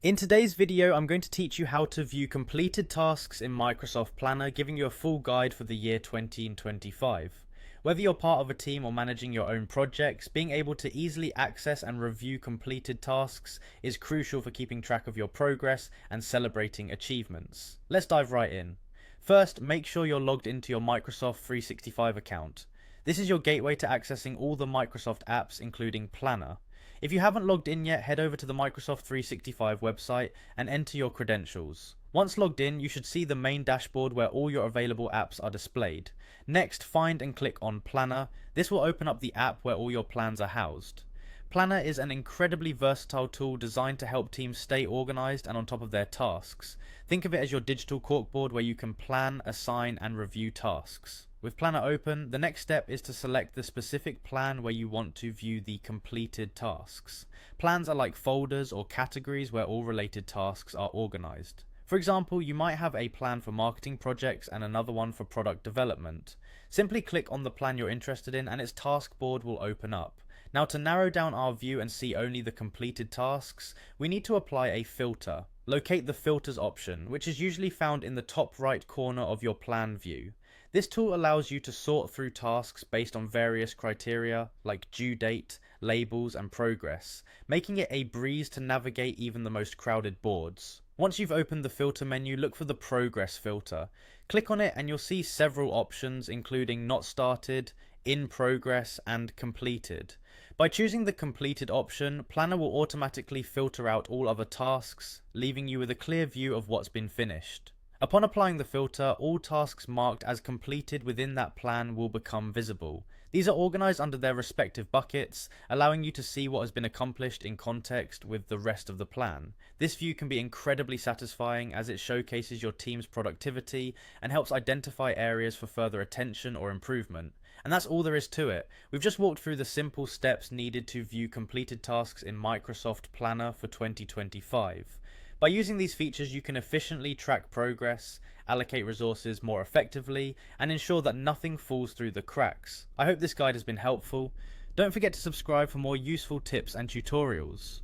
In today's video, I'm going to teach you how to view completed tasks in Microsoft Planner, giving you a full guide for the year 2025. Whether you're part of a team or managing your own projects, being able to easily access and review completed tasks is crucial for keeping track of your progress and celebrating achievements. Let's dive right in. First, make sure you're logged into your Microsoft 365 account. This is your gateway to accessing all the Microsoft apps, including Planner. If you haven't logged in yet, head over to the Microsoft 365 website and enter your credentials. Once logged in, you should see the main dashboard where all your available apps are displayed. Next, find and click on Planner. This will open up the app where all your plans are housed. Planner is an incredibly versatile tool designed to help teams stay organized and on top of their tasks. Think of it as your digital corkboard where you can plan, assign, and review tasks. With Planner open, the next step is to select the specific plan where you want to view the completed tasks. Plans are like folders or categories where all related tasks are organized. For example, you might have a plan for marketing projects and another one for product development. Simply click on the plan you're interested in and its task board will open up. Now, to narrow down our view and see only the completed tasks, we need to apply a filter. Locate the filters option, which is usually found in the top right corner of your plan view. This tool allows you to sort through tasks based on various criteria like due date, labels, and progress, making it a breeze to navigate even the most crowded boards. Once you've opened the filter menu, look for the progress filter. Click on it and you'll see several options including not started, in progress, and completed. By choosing the completed option, Planner will automatically filter out all other tasks, leaving you with a clear view of what's been finished. Upon applying the filter, all tasks marked as completed within that plan will become visible. These are organized under their respective buckets, allowing you to see what has been accomplished in context with the rest of the plan. This view can be incredibly satisfying as it showcases your team's productivity and helps identify areas for further attention or improvement. And that's all there is to it. We've just walked through the simple steps needed to view completed tasks in Microsoft Planner for 2025. By using these features, you can efficiently track progress, allocate resources more effectively, and ensure that nothing falls through the cracks. I hope this guide has been helpful. Don't forget to subscribe for more useful tips and tutorials.